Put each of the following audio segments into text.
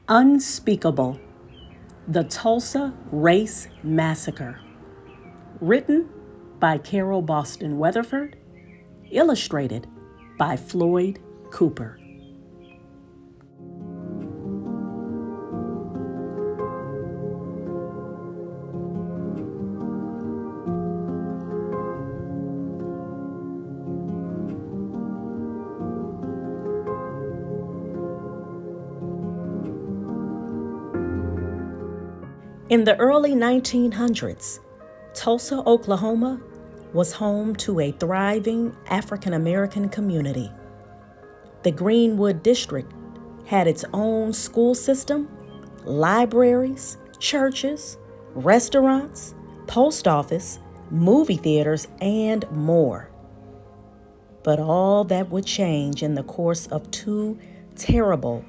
Unspeakable, the Tulsa Race Massacre. Written by Carole Boston Weatherford. Illustrated by Floyd Cooper. In the early 1900s, Tulsa, Oklahoma was home to a thriving African American community. The Greenwood District had its own school system, libraries, churches, restaurants, post office, movie theaters, and more. But all that would change in the course of two terrible,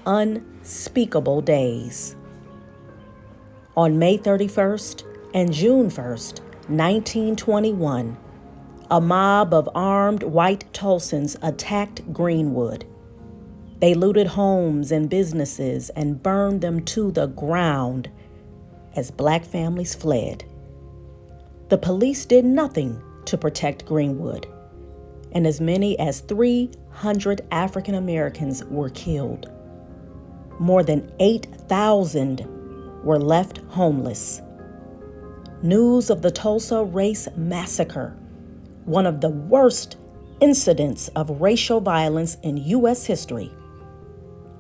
unspeakable days. On May 31st and June 1st, 1921, a mob of armed white Tulsans attacked Greenwood. They looted homes and businesses and burned them to the ground as black families fled. The police did nothing to protect Greenwood, and as many as 300 African Americans were killed. More than 8,000 were left homeless. News of the Tulsa Race Massacre, one of the worst incidents of racial violence in U.S. history,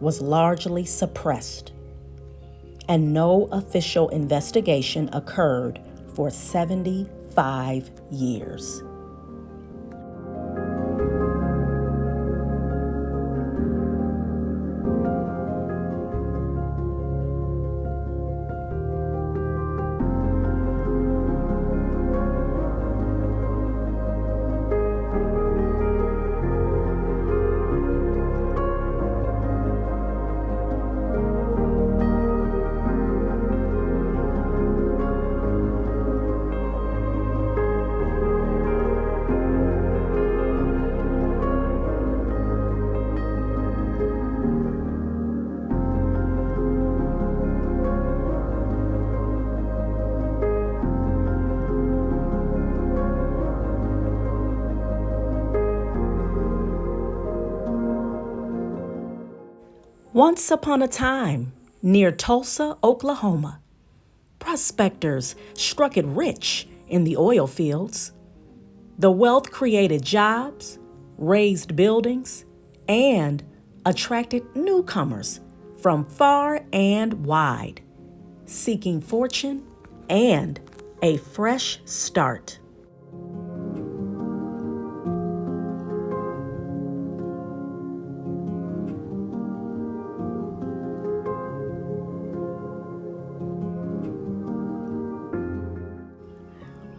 was largely suppressed, and no official investigation occurred for 75 years. Once upon a time, near Tulsa, Oklahoma, prospectors struck it rich in the oil fields. The wealth created jobs, raised buildings, and attracted newcomers from far and wide, seeking fortune and a fresh start.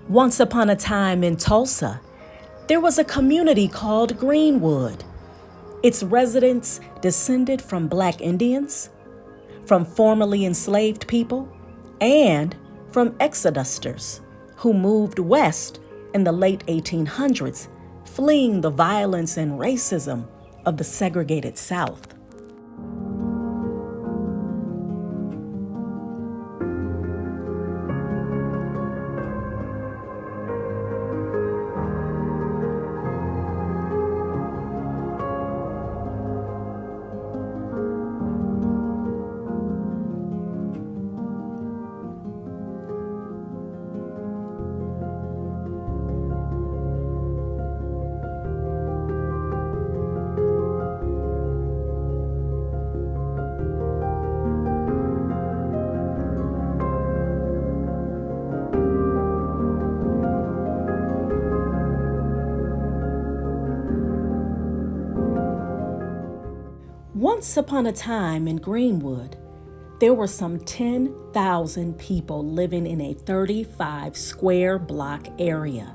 Once upon a time in Tulsa, there was a community called Greenwood. Its residents descended from Black Indians, from formerly enslaved people, and from exodusters who moved west in the late 1800s, fleeing the violence and racism of the segregated South. Once upon a time in Greenwood, there were some 10,000 people living in a 35 square block area.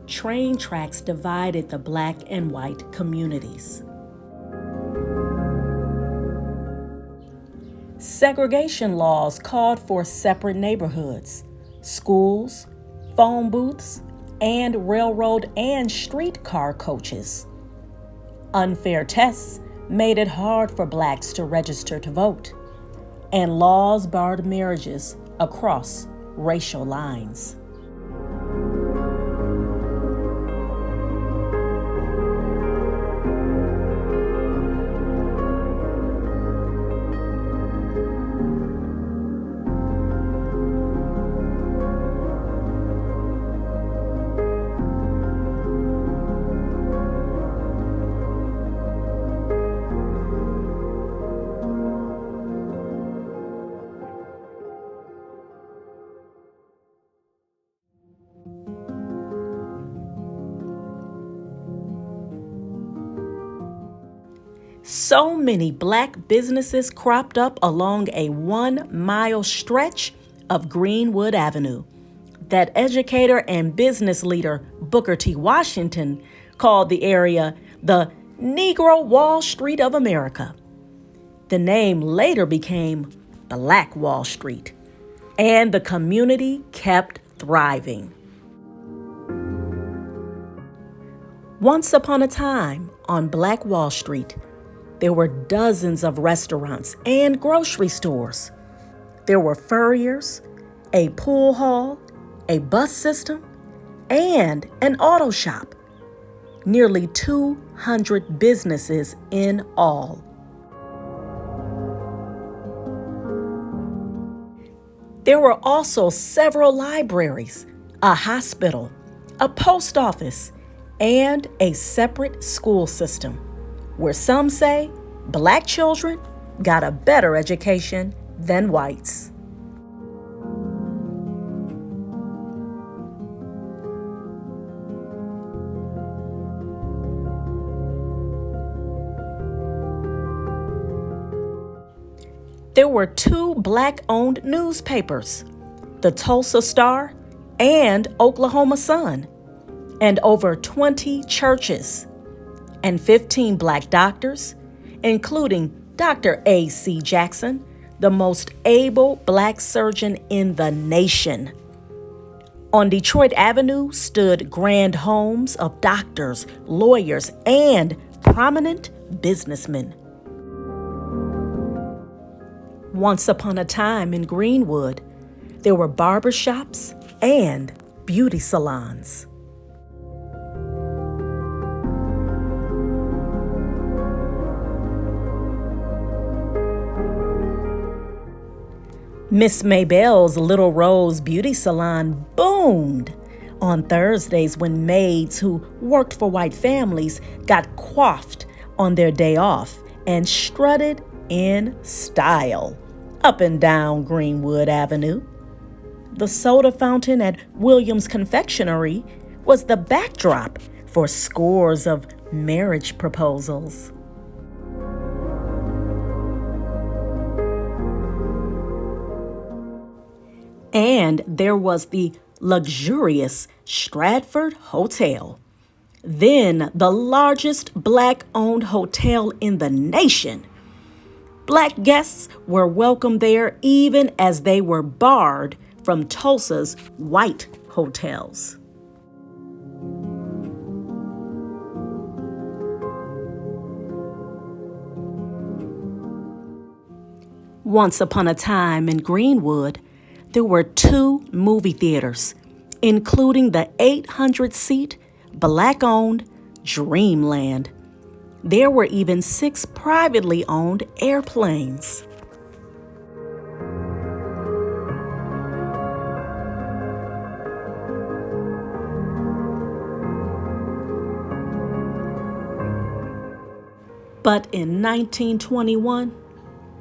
Train tracks divided the black and white communities. Segregation laws called for separate neighborhoods, schools, phone booths, and railroad and streetcar coaches. Unfair tests made it hard for blacks to register to vote, and laws barred marriages across racial lines. So many black businesses cropped up along a 1-mile stretch of Greenwood Avenue that educator and business leader Booker T. Washington called the area the Negro Wall Street of America. The name later became Black Wall Street, and the community kept thriving. Once upon a time on Black Wall Street, there were dozens of restaurants and grocery stores. There were furriers, a pool hall, a bus system, and an auto shop. Nearly 200 businesses in all. There were also several libraries, a hospital, a post office, and a separate school system, where some say black children got a better education than whites. There were 2 black-owned newspapers, the Tulsa Star and Oklahoma Sun, and over 20 churches, and 15 black doctors, including Dr. A.C. Jackson, the most able black surgeon in the nation. On Detroit Avenue stood grand homes of doctors, lawyers, and prominent businessmen. Once upon a time in Greenwood, there were barbershops and beauty salons. Miss Maybell's Little Rose Beauty Salon boomed on Thursdays when maids who worked for white families got coiffed on their day off and strutted in style up and down Greenwood Avenue. The soda fountain at Williams Confectionery was the backdrop for scores of marriage proposals. And there was the luxurious Stratford Hotel, then the largest black-owned hotel in the nation. Black guests were welcome there even as they were barred from Tulsa's white hotels. Once upon a time in Greenwood, there were 2 movie theaters, including the 800-seat, black-owned Dreamland. There were even 6 privately owned airplanes. But in 1921,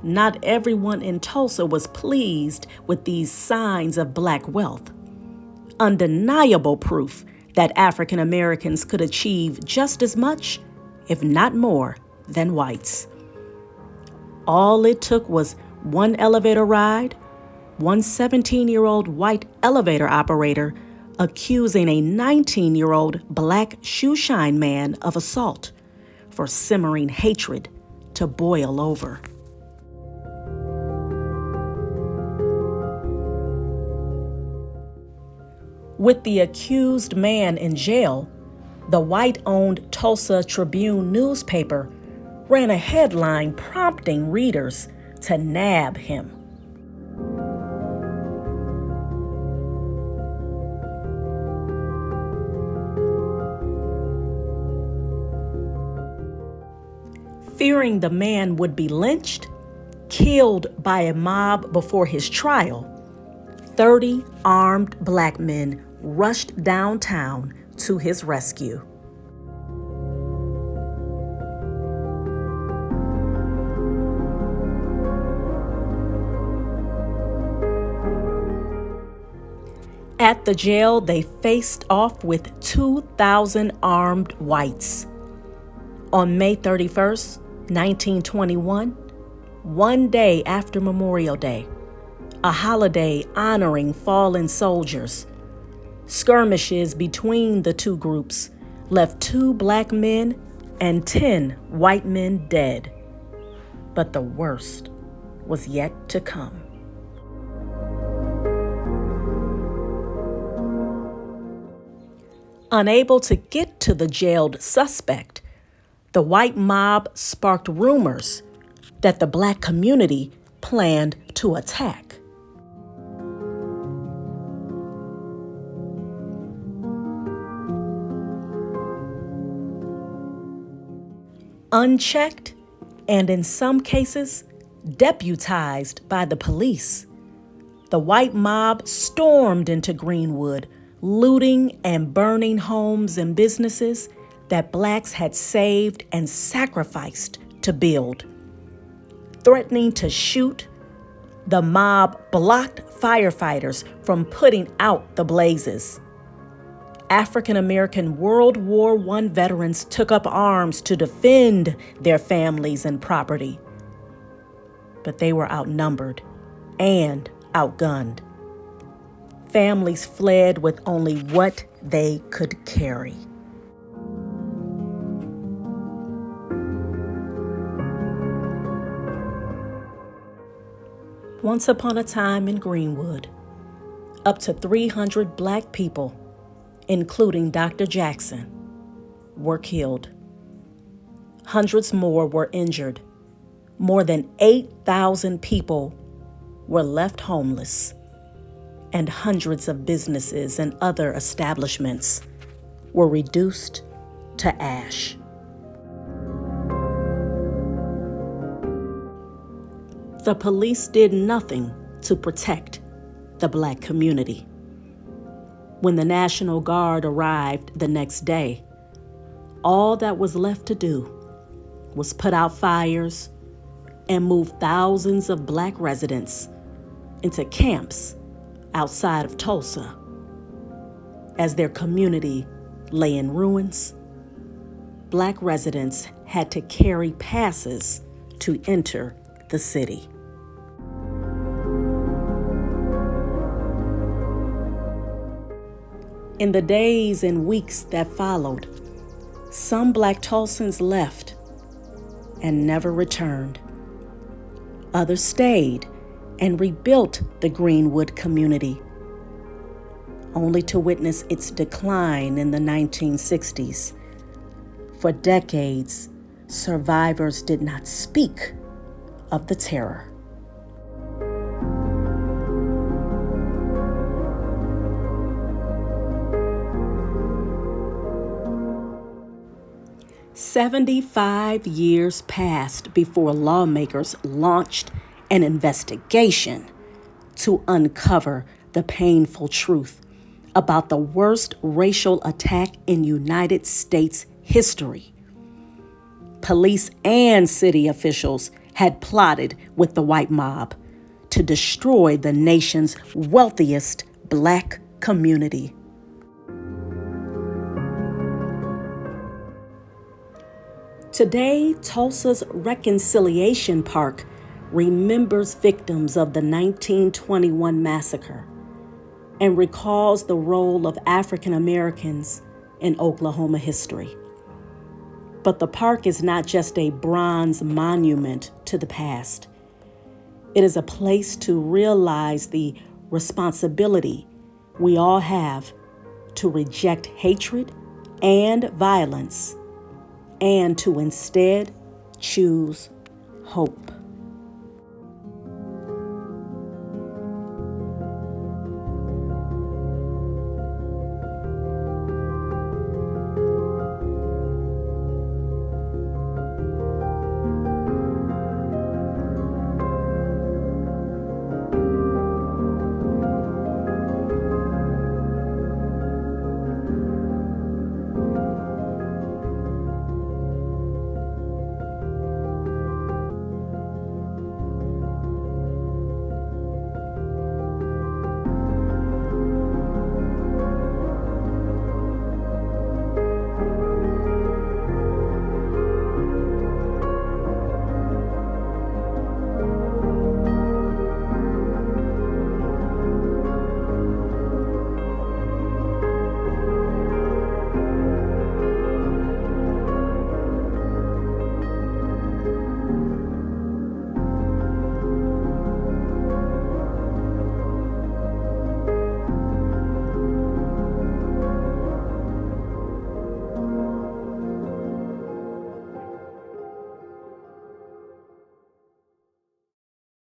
not everyone in Tulsa was pleased with these signs of black wealth. Undeniable proof that African Americans could achieve just as much, if not more, than whites. All it took was one elevator ride, one 17-year-old white elevator operator accusing a 19-year-old black shoeshine man of assault for simmering hatred to boil over. With the accused man in jail, the white-owned Tulsa Tribune newspaper ran a headline prompting readers to nab him. Fearing the man would be lynched, killed by a mob before his trial, 30 armed black men rushed downtown to his rescue. At the jail, they faced off with 2,000 armed whites. On May 31st, 1921, one day after Memorial Day, a holiday honoring fallen soldiers, skirmishes between the two groups left 2 black men and 10 white men dead. But the worst was yet to come. Unable to get to the jailed suspect, the white mob sparked rumors that the black community planned to attack. Unchecked, and in some cases, deputized by the police, the white mob stormed into Greenwood, looting and burning homes and businesses that blacks had saved and sacrificed to build. Threatening to shoot, the mob blocked firefighters from putting out the blazes. African American World War I veterans took up arms to defend their families and property. But they were outnumbered and outgunned. Families fled with only what they could carry. Once upon a time in Greenwood, up to 300 black people, including Dr. Jackson, were killed. Hundreds more were injured. More than 8,000 people were left homeless, and hundreds of businesses and other establishments were reduced to ash. The police did nothing to protect the black community. When the National Guard arrived the next day, all that was left to do was put out fires and move thousands of black residents into camps outside of Tulsa. As their community lay in ruins, black residents had to carry passes to enter the city. In the days and weeks that followed, some black Tulsans left and never returned. Others stayed and rebuilt the Greenwood community, only to witness its decline in the 1960s. For decades, survivors did not speak of the terror. "75 years passed before lawmakers launched an investigation to uncover the painful truth about the worst racial attack in United States history. Police and city officials had plotted with the white mob to destroy the nation's wealthiest black community. Today, Tulsa's Reconciliation Park remembers victims of the 1921 massacre and recalls the role of African Americans in Oklahoma history. But the park is not just a bronze monument to the past. It is a place to realize the responsibility we all have to reject hatred and violence, and to instead choose hope.